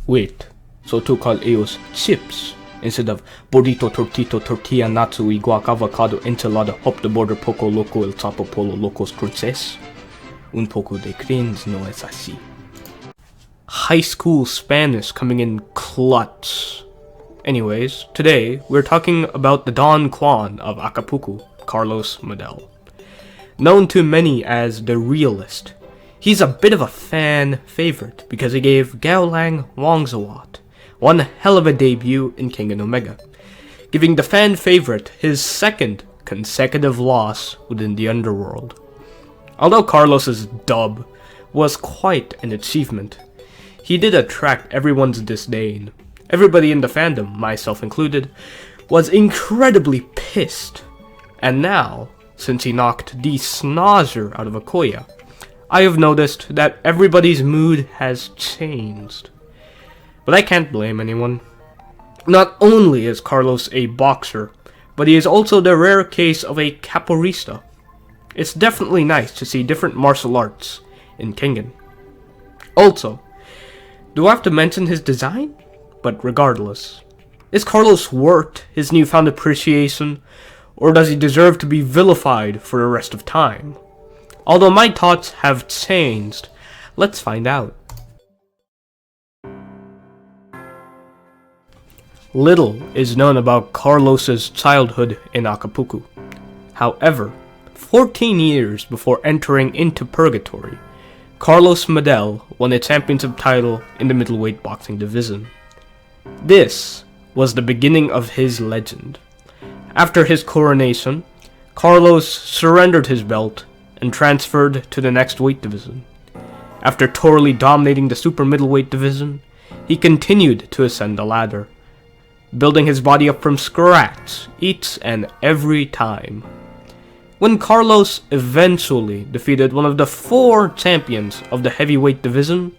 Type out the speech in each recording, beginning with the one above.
Wait, so to call Eos chips instead of burrito, tortito, tortilla, natsui, guac, avocado, enchilada, hop de border, poco loco, el chapo, polo, locos, cruces? Un poco de cringe no es así. High school Spanish coming in clutch. Anyways, today we're talking about the Don Juan of Acapulco, Carlos Medel. Known to many as the realist, he's a bit of a fan favorite because he gave Gaolang Wangzawat one hell of a debut in Kengen Omega, giving the fan favorite his second consecutive loss within the underworld. Although Carlos's dub was quite an achievement, he did attract everyone's disdain. Everybody in the fandom, myself included, was incredibly pissed. And now, since he knocked the snozzer out of Akoya, I have noticed that everybody's mood has changed. But I can't blame anyone. Not only is Carlos a boxer, but he is also the rare case of a capoeirista. It's definitely nice to see different martial arts in Kengen. Also, do I have to mention his design? But regardless, is Carlos worth his newfound appreciation, or does he deserve to be vilified for the rest of time? Although my thoughts have changed, let's find out. Little is known about Carlos's childhood in Acapulco. However, 14 years before entering into purgatory, Carlos Medel won a championship title in the middleweight boxing division. This was the beginning of his legend. After his coronation, Carlos surrendered his belt and transferred to the next weight division. After thoroughly dominating the super middleweight division, he continued to ascend the ladder, building his body up from scratch each and every time. When Carlos eventually defeated one of the 4 champions of the heavyweight division,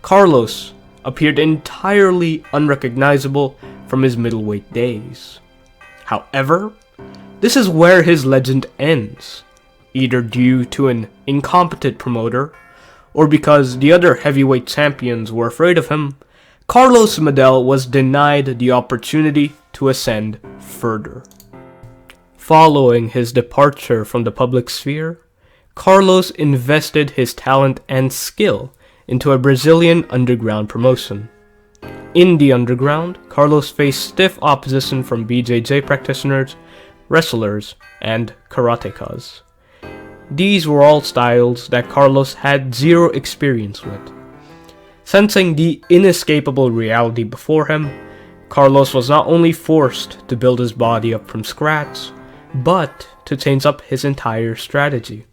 Carlos appeared entirely unrecognizable from his middleweight days. However, this is where his legend ends, either due to an incompetent promoter, or because the other heavyweight champions were afraid of him. Carlos Medel was denied the opportunity to ascend further. Following his departure from the public sphere, Carlos invested his talent and skill into a Brazilian underground promotion. In the underground, Carlos faced stiff opposition from BJJ practitioners, wrestlers, and karatekas. These were all styles that Carlos had zero experience with. Sensing the inescapable reality before him, Carlos was not only forced to build his body up from scratch, but to change up his entire strategy.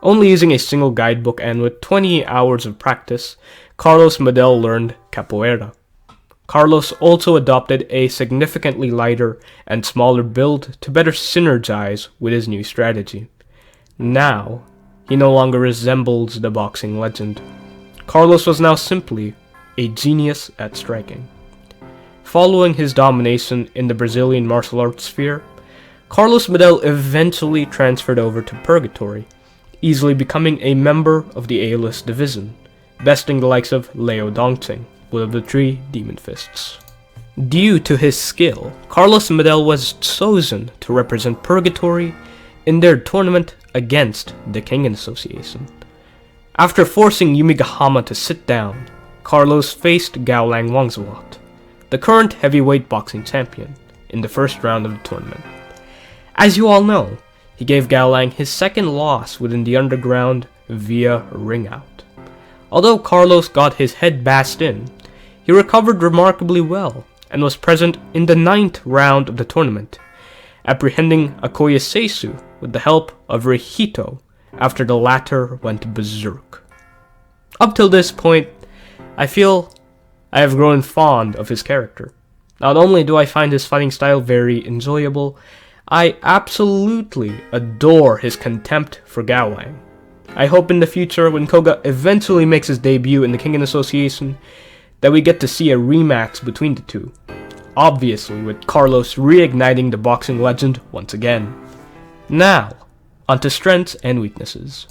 Only using a single guidebook and with 20 hours of practice, Carlos Medel learned capoeira. Carlos also adopted a significantly lighter and smaller build to better synergize with his new strategy. Now, he no longer resembles the boxing legend. Carlos was now simply a genius at striking. Following his domination in the Brazilian martial arts sphere, Carlos Medel eventually transferred over to Purgatory, easily becoming a member of the A-list division, besting the likes of Leo Dongqing, one of the 3 Demon Fists. Due to his skill, Carlos Medel was chosen to represent Purgatory in their tournament against the Kengen Association. After forcing Yumigahama to sit down, Carlos faced Gaolang Wangzawat, the current heavyweight boxing champion, in the first round of the tournament. As you all know, he gave Gaolang his second loss within the underground via ring out. Although Carlos got his head bashed in, he recovered remarkably well and was present in the 9th round of the tournament, apprehending Akoya Seisu with the help of Rihito after the latter went berserk. Up till this point, I feel I have grown fond of his character. Not only do I find his fighting style very enjoyable, I absolutely adore his contempt for Gaolang. I hope in the future, when Koga eventually makes his debut in the Kengen Association, that we get to see a rematch between the two. Obviously, with Carlos reigniting the boxing legend once again. Now, onto strengths and weaknesses.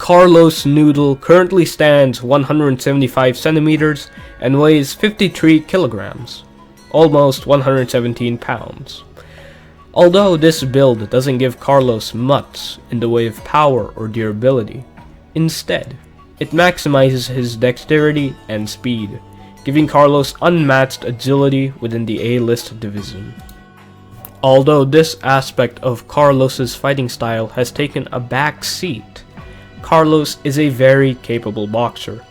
Carlos Noodle currently stands 175 centimeters and weighs 53 kilograms, almost 117 pounds. Although this build doesn't give Carlos much in the way of power or durability, instead, it maximizes his dexterity and speed, giving Carlos unmatched agility within the A-list division. Although this aspect of Carlos's fighting style has taken a back seat, Carlos is a very capable boxer.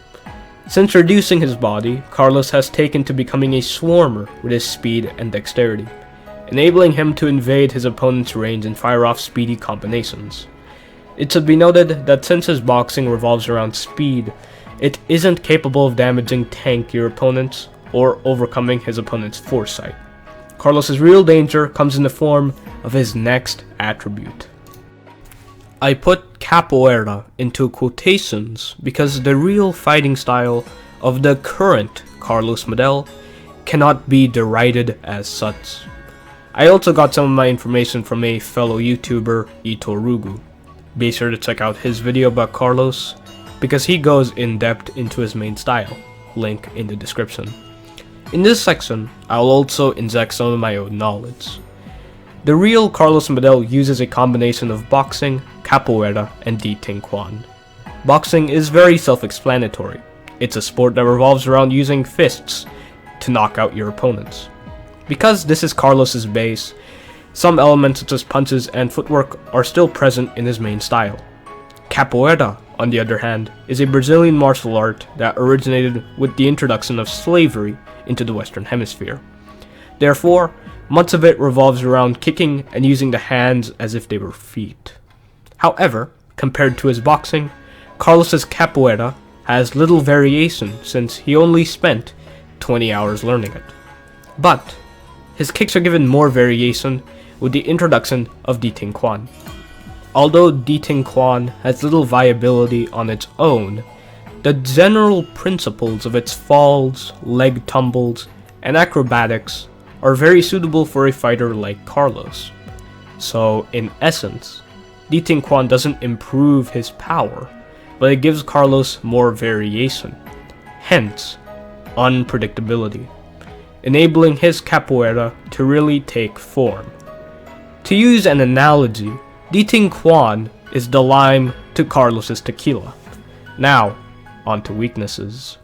Since reducing his body, Carlos has taken to becoming a swarmer with his speed and dexterity, enabling him to invade his opponent's range and fire off speedy combinations. It should be noted that since his boxing revolves around speed, it isn't capable of damaging tankier opponents or overcoming his opponent's foresight. Carlos's real danger comes in the form of his next attribute. I put capoeira into quotations because the real fighting style of the current Carlos Medel cannot be derided as such. I also got some of my information from a fellow YouTuber, Itorugu. Be sure to check out his video about Carlos, because he goes in depth into his main style, link in the description. In this section, I'll also inject some of my own knowledge. The real Carlos Medel uses a combination of boxing, capoeira, and Ting Quan. Boxing is very self-explanatory. It's a sport that revolves around using fists to knock out your opponents. Because this is Carlos's base, some elements such as punches and footwork are still present in his main style. Capoeira, on the other hand, is a Brazilian martial art that originated with the introduction of slavery into the Western Hemisphere. Therefore, much of it revolves around kicking and using the hands as if they were feet. However, compared to his boxing, Carlos's capoeira has little variation since he only spent 20 hours learning it. But his kicks are given more variation with the introduction of Ting Quan. Although Ting Quan has little viability on its own, the general principles of its falls, leg tumbles, and acrobatics are very suitable for a fighter like Carlos. So, in essence, Ting Quan doesn't improve his power, but it gives Carlos more variation, hence, unpredictability, enabling his capoeira to really take form. To use an analogy, Ting Quan is the lime to Carlos's tequila. Now, on to weaknesses.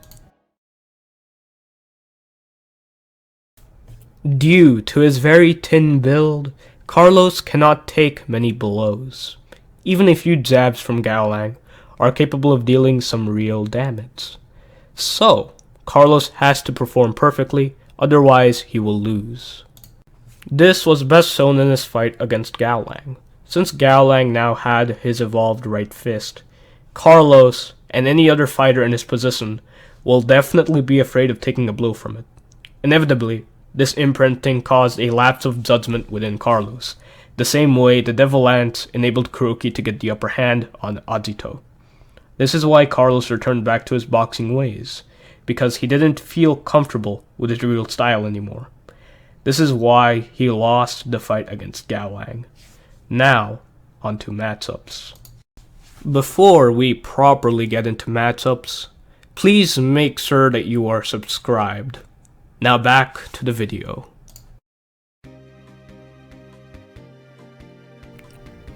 Due to his very thin build, Carlos cannot take many blows. Even a few jabs from Gaolang are capable of dealing some real damage. So, Carlos has to perform perfectly, otherwise he will lose. This was best shown in his fight against Gaolang. Since Gaolang now had his evolved right fist, Carlos and any other fighter in his position will definitely be afraid of taking a blow from it. Inevitably, this imprinting caused a lapse of judgment within Carlos, the same way the Devil Ant enabled Kuroki to get the upper hand on Agito. This is why Carlos returned back to his boxing ways, because he didn't feel comfortable with his real style anymore. This is why he lost the fight against Gaolang. Now, onto matchups. Before we properly get into matchups, please make sure that you are subscribed. Now back to the video.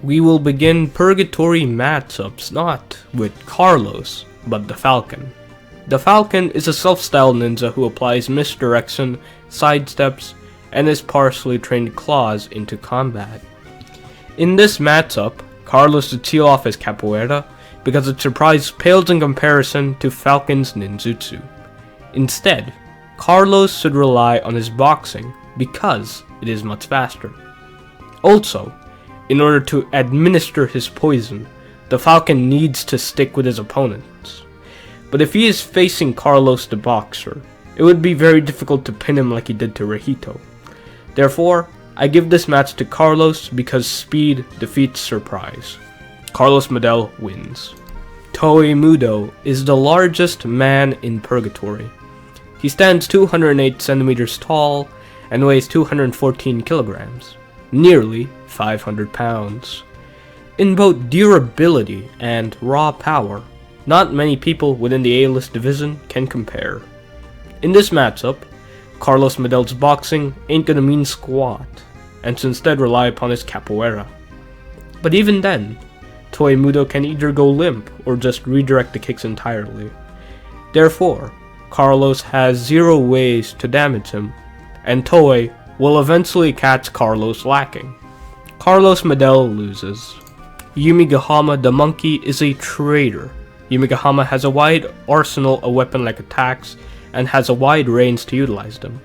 We will begin Purgatory matchups not with Carlos, but the Falcon. The Falcon is a self-styled ninja who applies misdirection, sidesteps, and his partially trained claws into combat. In this matchup, Carlos should seal off his capoeira because its surprise pales in comparison to Falcon's ninjutsu. Instead, Carlos should rely on his boxing because it is much faster. Also, in order to administer his poison, the Falcon needs to stick with his opponents. But if he is facing Carlos the boxer, it would be very difficult to pin him like he did to Rehito. Therefore, I give this match to Carlos because speed defeats surprise. Carlos Medel wins. Toei Mudo is the largest man in Purgatory. He stands 208 centimeters tall and weighs 214 kilograms, nearly 500 pounds. In both durability and raw power, not many people within the A-list division can compare. In this matchup, Carlos Medel's boxing ain't gonna mean squat, and should instead rely upon his capoeira. But even then, Toei Muto can either go limp or just redirect the kicks entirely. Therefore, Carlos has 0 ways to damage him, and Toei will eventually catch Carlos lacking. Carlos Medel loses. Yumigahama the monkey is a traitor. Yumigahama has a wide arsenal of weapon-like attacks and has a wide range to utilize them.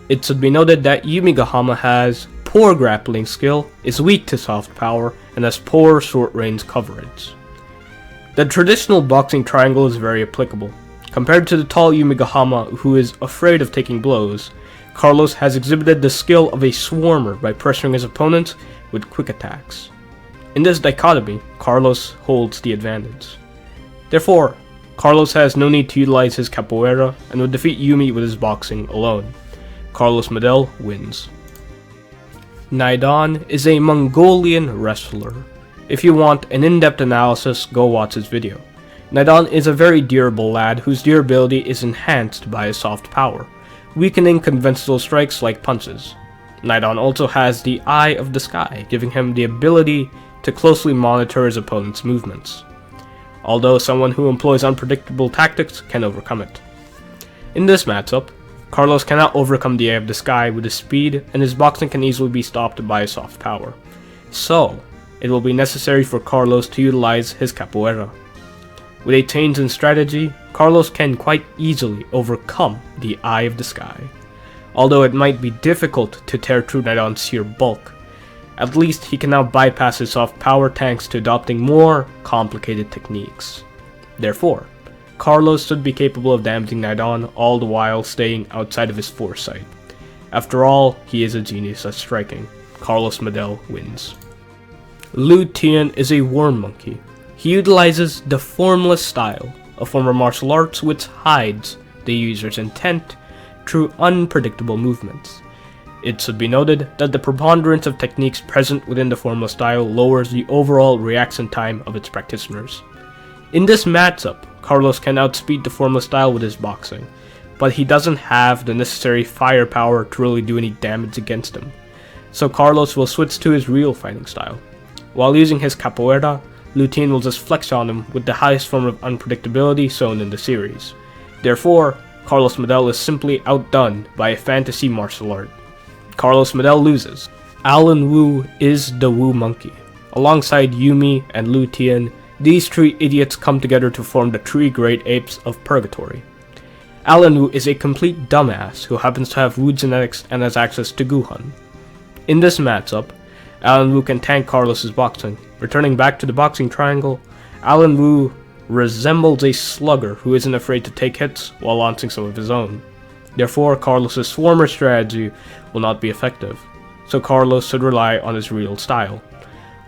It should be noted that Yumigahama has poor grappling skill, is weak to soft power, and has poor short-range coverage. The traditional boxing triangle is very applicable. Compared to the tall Yumigahama, who is afraid of taking blows, Carlos has exhibited the skill of a swarmer by pressuring his opponents with quick attacks. In this dichotomy, Carlos holds the advantage. Therefore, Carlos has no need to utilize his capoeira and would defeat Yumi with his boxing alone. Carlos Medel wins. Naidan is a Mongolian wrestler. If you want an in-depth analysis, go watch his video. Naidan is a very durable lad whose durability is enhanced by his soft power, weakening conventional strikes like punches. Naidan also has the Eye of the Sky, giving him the ability to closely monitor his opponent's movements, although someone who employs unpredictable tactics can overcome it. In this matchup, Carlos cannot overcome the Eye of the Sky with his speed, and his boxing can easily be stopped by his soft power. So, it will be necessary for Carlos to utilize his capoeira. With a change in strategy, Carlos can quite easily overcome the Eye of the Sky. Although it might be difficult to tear through Naidan's sheer bulk, at least he can now bypass his soft power thanks to adopting more complicated techniques. Therefore, Carlos should be capable of damaging Naidan all the while staying outside of his foresight. After all, he is a genius at striking. Carlos Medel wins. Liu Tian is a worm monkey. He utilizes the formless style, a form of martial arts which hides the user's intent through unpredictable movements. It should be noted that the preponderance of techniques present within the formless style lowers the overall reaction time of its practitioners. In this matchup, Carlos can outspeed the formless style with his boxing, but he doesn't have the necessary firepower to really do any damage against him. So Carlos will switch to his real fighting style. While using his capoeira, Liu Tian will just flex on him with the highest form of unpredictability shown in the series. Therefore, Carlos Medel is simply outdone by a fantasy martial art. Carlos Medel loses. Alan Wu is the Wu Monkey. Alongside Yumi and Liu Tian, these 3 idiots come together to form the 3 great apes of purgatory. Alan Wu is a complete dumbass who happens to have Wu genetics and has access to Guhan. In this matchup, Alan Wu can tank Carlos's boxing. Returning back to the boxing triangle, Alan Wu resembles a slugger who isn't afraid to take hits while launching some of his own. Therefore, Carlos's swarmer strategy will not be effective, so Carlos should rely on his real style.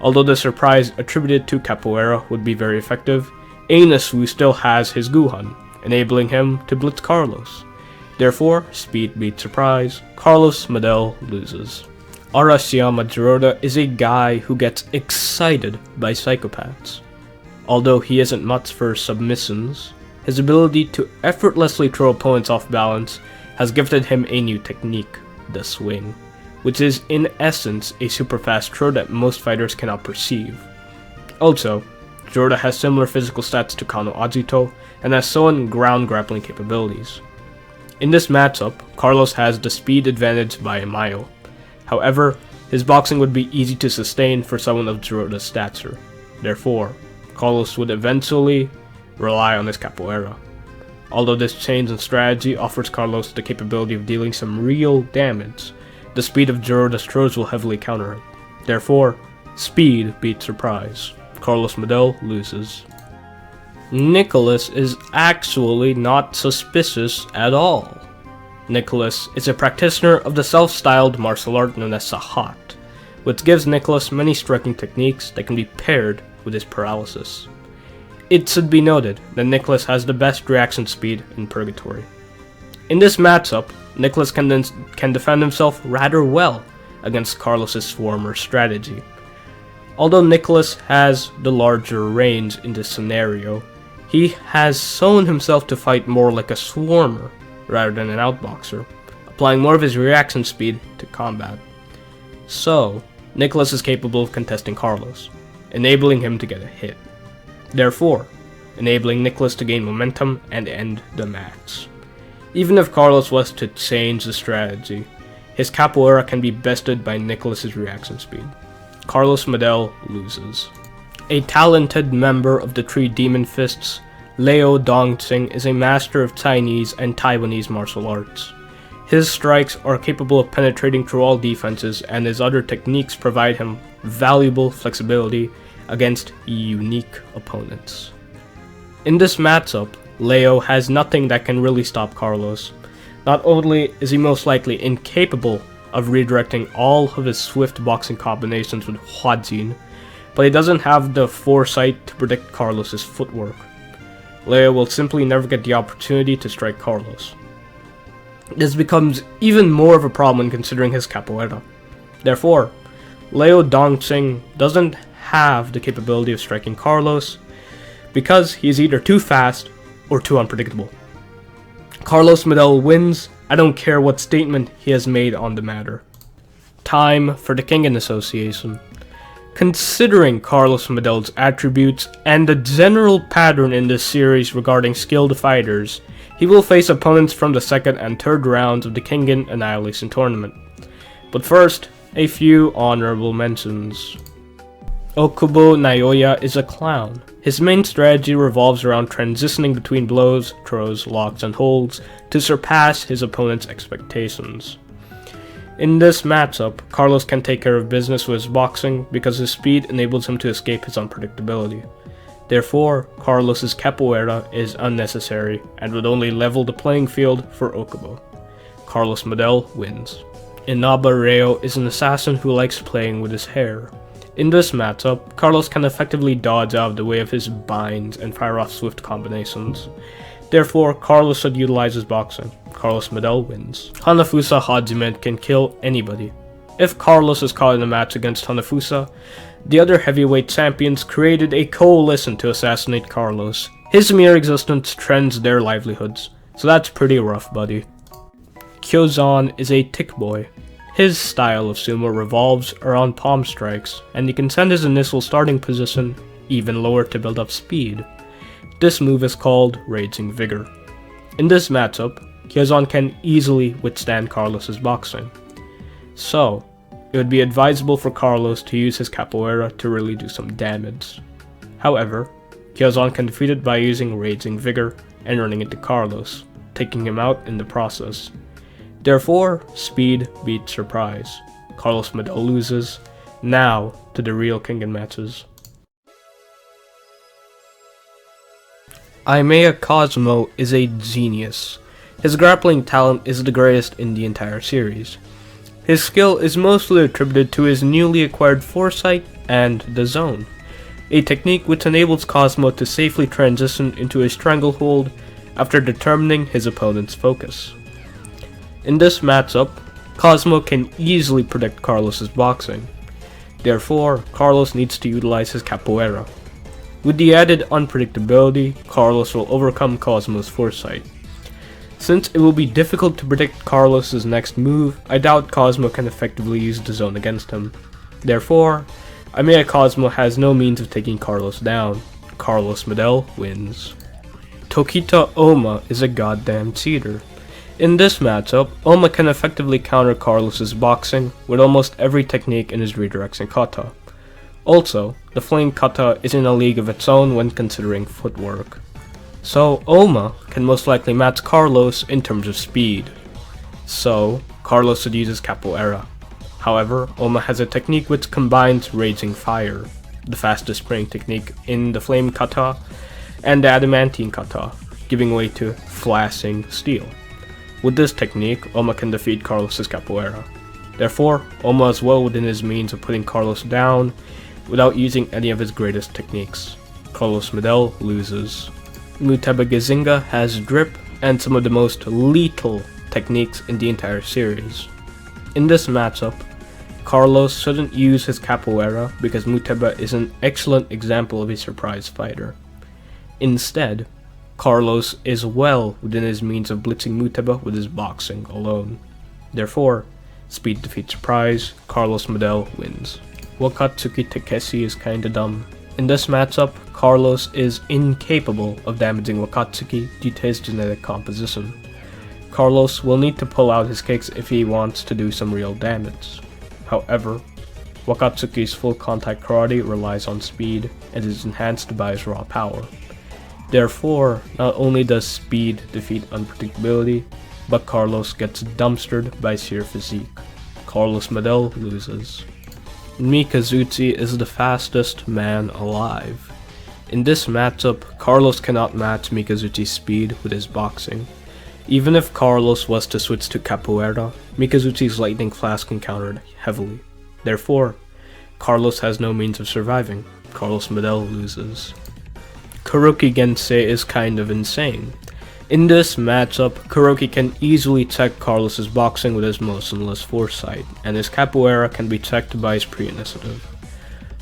Although the surprise attributed to capoeira would be very effective, Anus Wu still has his Guhan, enabling him to blitz Carlos. Therefore, speed beats surprise, Carlos Medel loses. Arashiyama Jiroda is a guy who gets excited by psychopaths. Although he isn't much for submissions, his ability to effortlessly throw opponents off balance has gifted him a new technique, the swing, which is in essence a super fast throw that most fighters cannot perceive. Also, Jiroda has similar physical stats to Kano Ajito and has shown ground grappling capabilities. In this matchup, Carlos has the speed advantage by a mile. However, his boxing would be easy to sustain for someone of Jiroda's stature. Therefore, Carlos would eventually rely on his capoeira. Although this change in strategy offers Carlos the capability of dealing some real damage, the speed of Jiroda's throws will heavily counter it. Therefore, speed beats surprise. Carlos Medel loses. Nicholas is actually not suspicious at all. Nicholas is a practitioner of the self-styled martial art known as Sahat, which gives Nicholas many striking techniques that can be paired with his paralysis. It should be noted that Nicholas has the best reaction speed in Purgatory. In this matchup, Nicholas can defend himself rather well against Carlos's swarmer strategy. Although Nicholas has the larger range in this scenario, he has shown himself to fight more like a swarmer rather than an outboxer, applying more of his reaction speed to combat. So, Nicholas is capable of contesting Carlos, enabling him to get a hit. Therefore, enabling Nicholas to gain momentum and end the match. Even if Carlos was to change the strategy, his capoeira can be bested by Nicholas's reaction speed. Carlos Medel loses. A talented member of the Three Demon Fists, Leo Dongqing is a master of Chinese and Taiwanese martial arts. His strikes are capable of penetrating through all defenses, and his other techniques provide him valuable flexibility against unique opponents. In this matchup, Leo has nothing that can really stop Carlos. Not only is he most likely incapable of redirecting all of his swift boxing combinations with Huajin, but he doesn't have the foresight to predict Carlos's footwork. Leo will simply never get the opportunity to strike Carlos. This becomes even more of a problem considering his capoeira. Therefore, Leo Dongqing doesn't have the capability of striking Carlos because he is either too fast or too unpredictable. Carlos Medel wins. I don't care what statement he has made on the matter. Time for the Kengen Association. Considering Carlos Medel's attributes and the general pattern in this series regarding skilled fighters, he will face opponents from the second and third rounds of the Kengen Annihilation Tournament. But first, a few honorable mentions. Okubo Naoya is a clown. His main strategy revolves around transitioning between blows, throws, locks, and holds to surpass his opponent's expectations. In this matchup, Carlos can take care of business with his boxing because his speed enables him to escape his unpredictability. Therefore, Carlos's capoeira is unnecessary and would only level the playing field for Okubo. Carlos Medel wins. Inaba Reo is an assassin who likes playing with his hair. In this matchup, Carlos can effectively dodge out of the way of his binds and fire off swift combinations. Therefore, Carlos should utilize his boxing. Carlos Medel wins. Hanafusa Hajime can kill anybody. If Carlos is caught in a match against Hanafusa, the other heavyweight champions created a coalition to assassinate Carlos. His mere existence threatens their livelihoods, so that's pretty rough, buddy. Kyozan is a tick boy. His style of sumo revolves around palm strikes, and he can send his initial starting position even lower to build up speed. This move is called Raging Vigor. In this matchup, Kyozan can easily withstand Carlos's boxing. So, it would be advisable for Carlos to use his capoeira to really do some damage. However, Kyozan can defeat it by using Raging Vigor and running into Carlos, taking him out in the process. Therefore, speed beats surprise. Carlos Medel loses. Now, to the real Kengen matches. Aimea Cosmo is a genius. His grappling talent is the greatest in the entire series. His skill is mostly attributed to his newly acquired foresight and the zone, a technique which enables Cosmo to safely transition into a stranglehold after determining his opponent's focus. In this matchup, Cosmo can easily predict Carlos's boxing. Therefore, Carlos needs to utilize his capoeira. With the added unpredictability, Carlos will overcome Cosmo's foresight. Since it will be difficult to predict Carlos's next move, I doubt Cosmo can effectively use the zone against him. Therefore, Aimea Cosmo has no means of taking Carlos down. Carlos Medel wins. Tokita Oma is a goddamn cheater. In this matchup, Oma can effectively counter Carlos's boxing with almost every technique in his redirection kata. Also, the flame kata is in a league of its own when considering footwork. So, Oma can most likely match Carlos in terms of speed. So, Carlos should use his capoeira. However, Oma has a technique which combines Raging Fire, the fastest spraying technique in the flame kata, and the adamantine kata, giving way to flashing steel. With this technique, Oma can defeat Carlos's capoeira. Therefore, Oma is well within his means of putting Carlos down without using any of his greatest techniques. Carlos Medel loses. Muteba Gazinga has drip and some of the most lethal techniques in the entire series. In this matchup, Carlos shouldn't use his capoeira because Muteba is an excellent example of a surprise fighter. Instead, Carlos is well within his means of blitzing Muteba with his boxing alone. Therefore, speed defeats surprise, Carlos Medel wins. Wakatsuki Takeshi is kinda dumb. In this matchup, Carlos is incapable of damaging Wakatsuki due to his genetic composition. Carlos will need to pull out his kicks if he wants to do some real damage. However, Wakatsuki's full contact karate relies on speed and is enhanced by his raw power. Therefore, not only does speed defeat unpredictability, but Carlos gets dumpstered by sheer physique. Carlos Medel loses. Mikazuchi is the fastest man alive. In this matchup, Carlos cannot match Mikazuchi's speed with his boxing. Even if Carlos was to switch to capoeira, Mikazuchi's lightning flask encountered heavily. Therefore, Carlos has no means of surviving. Carlos Medel loses. Kuroki Gensei is kind of insane. In this matchup, Kuroki can easily check Carlos's boxing with his motionless foresight, and his capoeira can be checked by his pre-initiative.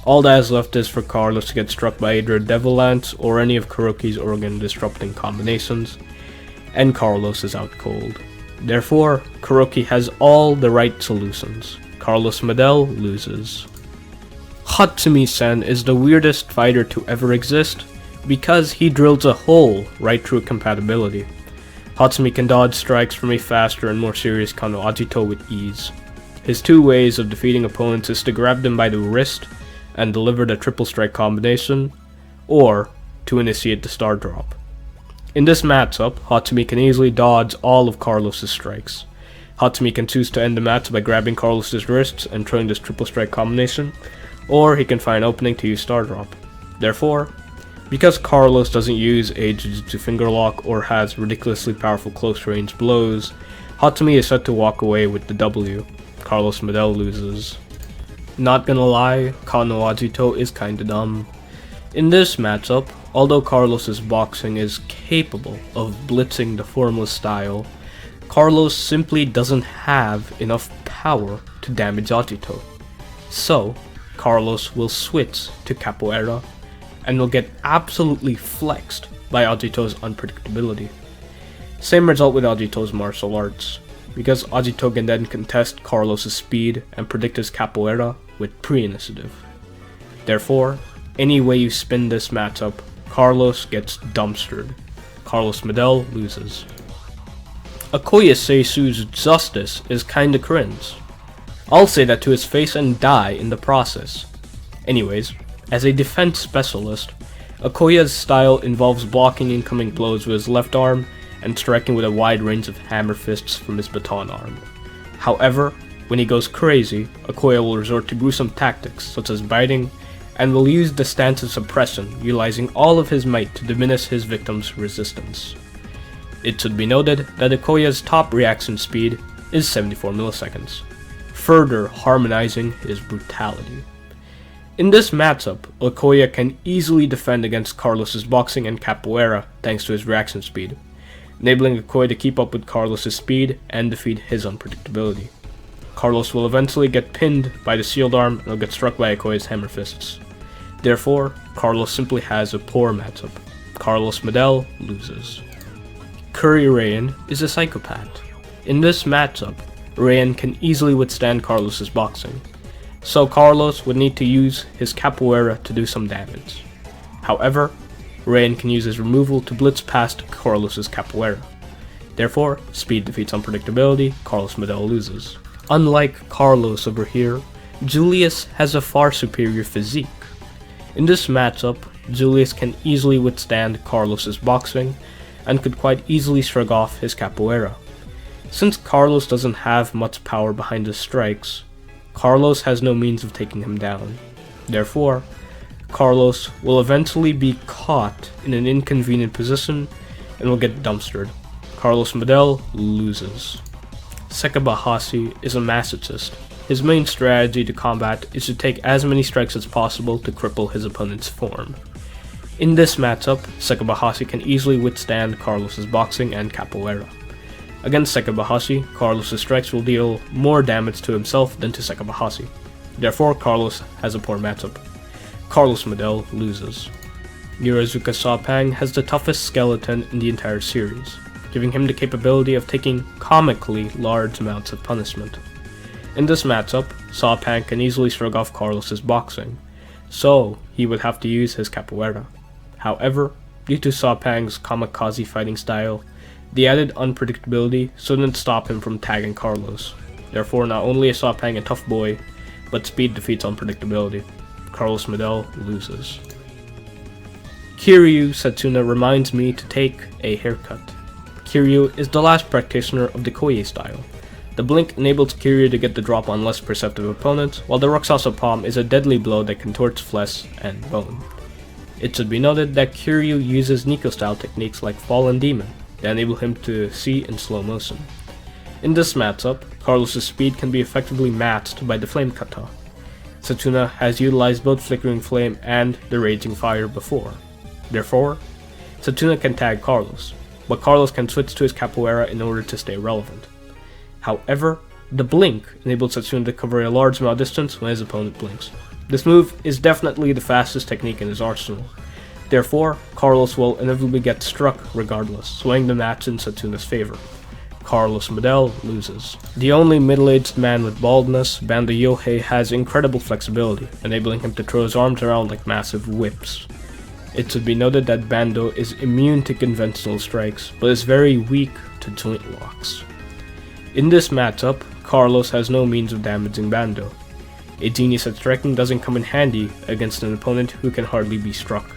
All that is left is for Carlos to get struck by either a Devil Lance or any of Kuroki's organ-disrupting combinations, and Carlos is out cold. Therefore, Kuroki has all the right solutions. Carlos Medel loses. Hatsumi-sen is the weirdest fighter to ever exist, because he drills a hole right through compatibility. Hatsumi can dodge strikes from a faster and more serious Kano Ajito with ease. His two ways of defeating opponents is to grab them by the wrist and deliver the triple strike combination, or to initiate the star drop. In this matchup, Hatsumi can easily dodge all of Carlos's strikes. Hatsumi can choose to end the match by grabbing Carlos's wrists and throwing this triple strike combination, or he can find an opening to use star drop. Therefore, because Carlos doesn't use a Jujutsu finger lock or has ridiculously powerful close range blows, Hatsumi is set to walk away with the W. Carlos Medel loses. Not gonna lie, Kano Ajito is kinda dumb. In this matchup, although Carlos's boxing is capable of blitzing the formless style, Carlos simply doesn't have enough power to damage Ajito. So, Carlos will switch to capoeira and will get absolutely flexed by Ajito's unpredictability. Same result with Ajito's martial arts, because Ajito can then contest Carlos's speed and predict his capoeira with pre-initiative. Therefore, any way you spin this matchup, Carlos gets dumpstered. Carlos Medel loses. Akoya Seisu's justice is kinda cringe. I'll say that to his face and die in the process. Anyways, as a defense specialist, Akoya's style involves blocking incoming blows with his left arm and striking with a wide range of hammer fists from his baton arm. However, when he goes crazy, Akoya will resort to gruesome tactics such as biting, and will use the stance of suppression, utilizing all of his might to diminish his victim's resistance. It should be noted that Akoya's top reaction speed is 74 milliseconds, further harmonizing his brutality. In this matchup, Akoya can easily defend against Carlos's boxing and capoeira thanks to his reaction speed, enabling Akoya to keep up with Carlos's speed and defeat his unpredictability. Carlos will eventually get pinned by the shield arm and will get struck by Akoya's hammer fists. Therefore, Carlos simply has a poor matchup. Carlos Medel loses. Curry Rayan is a psychopath. In this matchup, Rayan can easily withstand Carlos's boxing, so Carlos would need to use his capoeira to do some damage. However, Rayan can use his removal to blitz past Carlos's capoeira. Therefore, speed defeats unpredictability, Carlos Medel loses. Unlike Carlos over here, Julius has a far superior physique. In this matchup, Julius can easily withstand Carlos's boxing and could quite easily shrug off his capoeira. Since Carlos doesn't have much power behind his strikes, Carlos has no means of taking him down. Therefore, Carlos will eventually be caught in an inconvenient position and will get dumpstered. Carlos Medel loses. Sekibahase is a masochist. His main strategy to combat is to take as many strikes as possible to cripple his opponent's form. In this matchup, Sekibahase can easily withstand Carlos's boxing and capoeira. Against Sekibahashi, Carlos' strikes will deal more damage to himself than to Sekibahashi. Therefore, Carlos has a poor matchup. Carlos Medel loses. Urazuka Sawpang has the toughest skeleton in the entire series, giving him the capability of taking comically large amounts of punishment. In this matchup, Sawpang can easily shrug off Carlos' boxing, so he would have to use his capoeira. However, due to Sawpang's kamikaze fighting style, the added unpredictability shouldn't stop him from tagging Carlos. Therefore, not only is Sawpang a tough boy, but speed defeats unpredictability. Carlos Medel loses. Kiryu Setsuna reminds me to take a haircut. Kiryu is the last practitioner of the Koei style. The blink enables Kiryu to get the drop on less perceptive opponents, while the Rokusasa palm is a deadly blow that contorts flesh and bone. It should be noted that Kiryu uses Nico style techniques like Fallen Demon that enable him to see in slow motion. In this matchup, Carlos' speed can be effectively matched by the Flame Kata. Setsuna has utilized both Flickering Flame and the Raging Fire before. Therefore, Setsuna can tag Carlos, but Carlos can switch to his capoeira in order to stay relevant. However, the blink enables Setsuna to cover a large amount of distance when his opponent blinks. This move is definitely the fastest technique in his arsenal. Therefore, Carlos will inevitably get struck regardless, swaying the match in Setsuna's favor. Carlos Medel loses. The only middle-aged man with baldness, Bando Yohei has incredible flexibility, enabling him to throw his arms around like massive whips. It should be noted that Bando is immune to conventional strikes, but is very weak to joint locks. In this matchup, Carlos has no means of damaging Bando. A genius at striking doesn't come in handy against an opponent who can hardly be struck.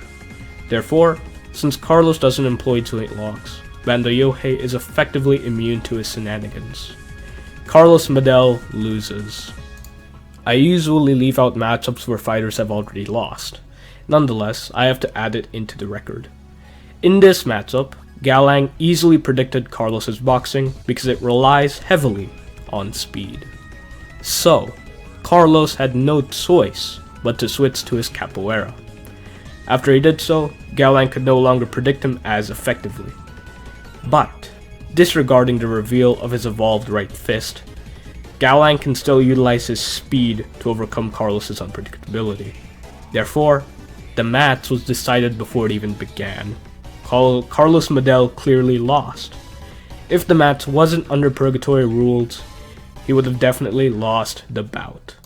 Therefore, since Carlos doesn't employ joint locks, Bando Yohei is effectively immune to his shenanigans. Carlos Medel loses. I usually leave out matchups where fighters have already lost. Nonetheless, I have to add it into the record. In this matchup, Galang easily predicted Carlos' boxing because it relies heavily on speed. So, Carlos had no choice but to switch to his capoeira. After he did so, Galang could no longer predict him as effectively. But, disregarding the reveal of his evolved right fist, Galang can still utilize his speed to overcome Carlos' unpredictability. Therefore, the match was decided before it even began. Carlos Medel clearly lost. If the match wasn't under purgatory rules, he would have definitely lost the bout.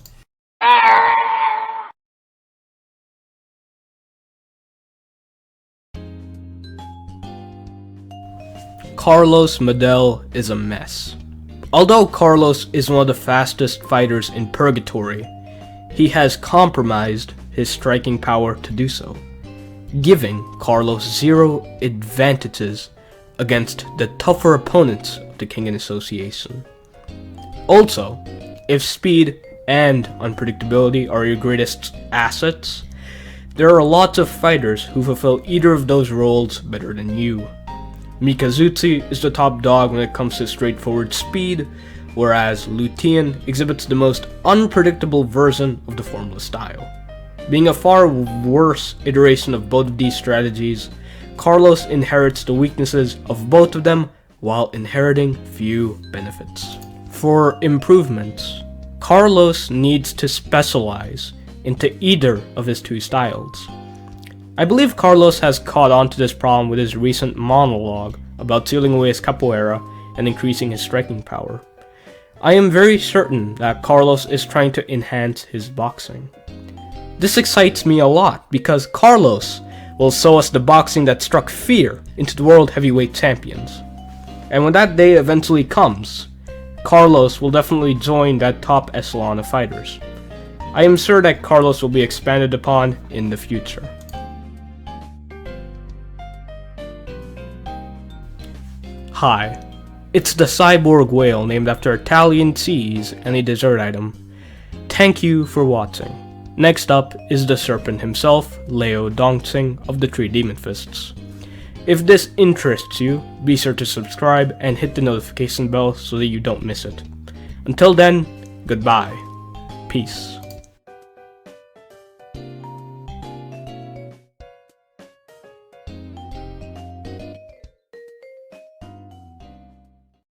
Carlos Medel is a mess. Although Carlos is one of the fastest fighters in purgatory, he has compromised his striking power to do so, giving Carlos zero advantages against the tougher opponents of the Kengen Association. Also, if speed and unpredictability are your greatest assets, there are lots of fighters who fulfill either of those roles better than you. Mikazuchi is the top dog when it comes to straightforward speed, whereas Lutien exhibits the most unpredictable version of the formula style. Being a far worse iteration of both of these strategies, Carlos inherits the weaknesses of both of them while inheriting few benefits. For improvements, Carlos needs to specialize into either of his two styles. I believe Carlos has caught on to this problem with his recent monologue about sealing away his capoeira and increasing his striking power. I am very certain that Carlos is trying to enhance his boxing. This excites me a lot because Carlos will show us the boxing that struck fear into the World Heavyweight Champions. And when that day eventually comes, Carlos will definitely join that top echelon of fighters. I am sure that Carlos will be expanded upon in the future. Hi, it's the cyborg whale named after Italian cheese and a dessert item. Thank you for watching. Next up is the serpent himself, Leo Dongxing of the Three Demon Fists. If this interests you, be sure to subscribe and hit the notification bell so that you don't miss it. Until then, goodbye. Peace.